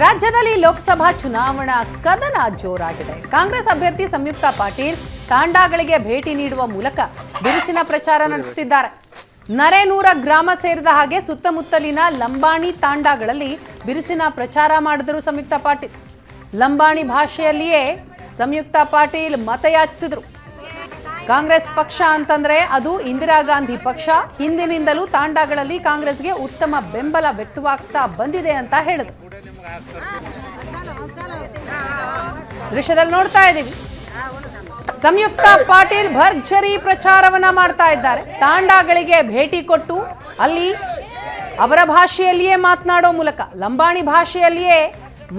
ರಾಜ್ಯದಲ್ಲಿ ಲೋಕಸಭಾ ಚುನಾವಣಾ ಕದನ ಜೋರಾಗಿದೆ. ಕಾಂಗ್ರೆಸ್ ಅಭ್ಯರ್ಥಿ ಸಂಯುಕ್ತ ಪಾಟೀಲ್ ತಾಂಡಾಗಳಿಗೆ ಭೇಟಿ ನೀಡುವ ಮೂಲಕ ಬಿರುಸಿನ ಪ್ರಚಾರ ನಡೆಸುತ್ತಿದ್ದಾರೆ. ನರೇನೂರ ಗ್ರಾಮ ಸೇರಿದ ಹಾಗೆ ಸುತ್ತಮುತ್ತಲಿನ ಲಂಬಾಣಿ ತಾಂಡಾಗಳಲ್ಲಿ ಬಿರುಸಿನ ಪ್ರಚಾರ ಮಾಡಿದರು ಸಂಯುಕ್ತ ಪಾಟೀಲ್. ಲಂಬಾಣಿ ಭಾಷೆಯಲ್ಲಿಯೇ ಸಂಯುಕ್ತ ಪಾಟೀಲ್ ಮತಯಾಚಿಸಿದರು. ಕಾಂಗ್ರೆಸ್ ಪಕ್ಷ ಅಂತಂದ್ರೆ ಅದು ಇಂದಿರಾ ಗಾಂಧಿ ಪಕ್ಷ. ಹಿಂದಿನಿಂದಲೂ ತಾಂಡಾಗಳಲ್ಲಿ ಕಾಂಗ್ರೆಸ್ಗೆ ಉತ್ತಮ ಬೆಂಬಲ ವ್ಯಕ್ತವಾಗ್ತಾ ಬಂದಿದೆ ಅಂತ ಹೇಳಿದ್ರು. ದೃಶ್ಯದಲ್ಲಿ ನೋಡ್ತಾ ಇದ್ದೀವಿ, ಸಂಯುಕ್ತ ಪಾಟೀಲ್ ಭರ್ಜರಿ ಪ್ರಚಾರವನ್ನ ಮಾಡ್ತಾ ಇದ್ದಾರೆ. ತಾಂಡಾಗಳಿಗೆ ಭೇಟಿ ಕೊಟ್ಟು ಅಲ್ಲಿ ಅವರ ಭಾಷೆಯಲ್ಲಿಯೇ ಮಾತನಾಡೋ ಮೂಲಕ ಲಂಬಾಣಿ ಭಾಷೆಯಲ್ಲಿಯೇ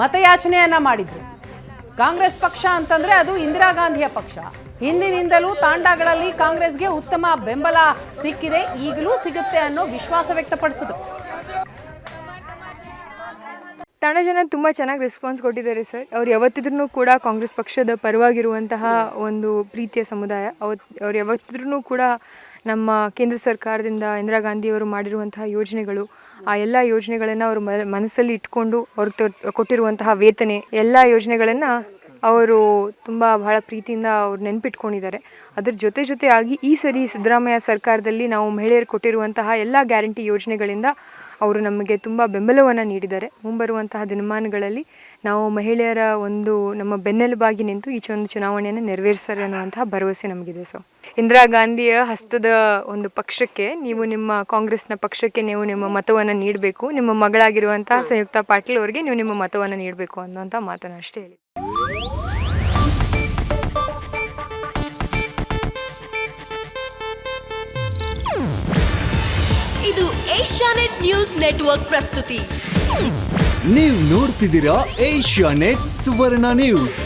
ಮತಯಾಚನೆಯನ್ನ ಮಾಡಿದ್ರು. ಕಾಂಗ್ರೆಸ್ ಪಕ್ಷ ಅಂತಂದ್ರೆ ಅದು ಇಂದಿರಾ ಗಾಂಧಿಯ ಪಕ್ಷ. ಹಿಂದಿನಿಂದಲೂ ತಾಂಡಾಗಳಲ್ಲಿ ಕಾಂಗ್ರೆಸ್ಗೆ ಉತ್ತಮ ಬೆಂಬಲ ಸಿಕ್ಕಿದೆ, ಈಗಲೂ ಸಿಗುತ್ತೆ ಅನ್ನೋ ವಿಶ್ವಾಸ ವ್ಯಕ್ತಪಡಿಸಿದ್ರು. ತಾಂಡ ಜನ ತುಂಬ ಚೆನ್ನಾಗಿ ರೆಸ್ಪಾನ್ಸ್ ಕೊಟ್ಟಿದ್ದಾರೆ ಸರ್. ಅವ್ರು ಯಾವತ್ತಿದ್ರೂ ಕೂಡ ಕಾಂಗ್ರೆಸ್ ಪಕ್ಷದ ಪರವಾಗಿರುವಂತಹ ಒಂದು ಪ್ರೀತಿಯ ಸಮುದಾಯ. ಅವ್ರು ಯಾವತ್ತಿದ್ರೂ ಕೂಡ ನಮ್ಮ ಕೇಂದ್ರ ಸರ್ಕಾರದಿಂದ ಇಂದಿರಾ ಗಾಂಧಿಯವರು ಮಾಡಿರುವಂತಹ ಯೋಜನೆಗಳು, ಆ ಎಲ್ಲ ಯೋಜನೆಗಳನ್ನು ಅವರು ಮನಸ್ಸಲ್ಲಿ ಇಟ್ಕೊಂಡು ಅವ್ರಿಗೆ ಕೊಟ್ಟಿರುವಂತಹ ವೇತನೆ ಎಲ್ಲ ಯೋಜನೆಗಳನ್ನು ಅವರು ಬಹಳ ಪ್ರೀತಿಯಿಂದ ಅವ್ರು ನೆನಪಿಟ್ಕೊಂಡಿದ್ದಾರೆ. ಅದ್ರ ಜೊತೆಯಾಗಿ ಈ ಸರಿ ಸಿದ್ದರಾಮಯ್ಯ ಸರ್ಕಾರದಲ್ಲಿ ನಾವು ಮಹಿಳೆಯರು ಕೊಟ್ಟಿರುವಂತಹ ಎಲ್ಲ ಗ್ಯಾರಂಟಿ ಯೋಜನೆಗಳಿಂದ ಅವರು ನಮಗೆ ತುಂಬ ಬೆಂಬಲವನ್ನು ನೀಡಿದ್ದಾರೆ. ಮುಂಬರುವಂತಹ ದಿನಮಾನಗಳಲ್ಲಿ ನಾವು ಮಹಿಳೆಯರ ನಮ್ಮ ಬೆನ್ನೆಲುಬಾಗಿ ನಿಂತು ಈ ಒಂದು ಚುನಾವಣೆಯನ್ನು ನೆರವೇರಿಸ್ತಾರೆ ಅನ್ನುವಂತಹ ಭರವಸೆ ನಮಗಿದೆ. ಸೊ ಇಂದಿರಾ ಗಾಂಧಿಯ ಹಸ್ತದ ಒಂದು ಪಕ್ಷಕ್ಕೆ ನಿಮ್ಮ ಕಾಂಗ್ರೆಸ್ನ ಪಕ್ಷಕ್ಕೆ ನೀವು ನಿಮ್ಮ ಮತವನ್ನು ನೀಡಬೇಕು. ನಿಮ್ಮ ಮಗಳಾಗಿರುವಂತಹ ಸಂಯುಕ್ತ ಪಾಟೀಲ್ ಅವರಿಗೆ ನೀವು ನಿಮ್ಮ ಮತವನ್ನು ನೀಡಬೇಕು ಅನ್ನುವಂಥ ಮಾತನ್ನು ಅಷ್ಟೇ ಹೇಳಿ. ಇದು ಏಷ್ಯಾನೆಟ್ ನ್ಯೂಸ್ ನೆಟ್ವರ್ಕ್ ಪ್ರಸ್ತುತಿ. ನೀವು ನೋಡ್ತಿದ್ದೀರಾ ಏಷ್ಯಾನೆಟ್ ಸುವರ್ಣ ನ್ಯೂಸ್.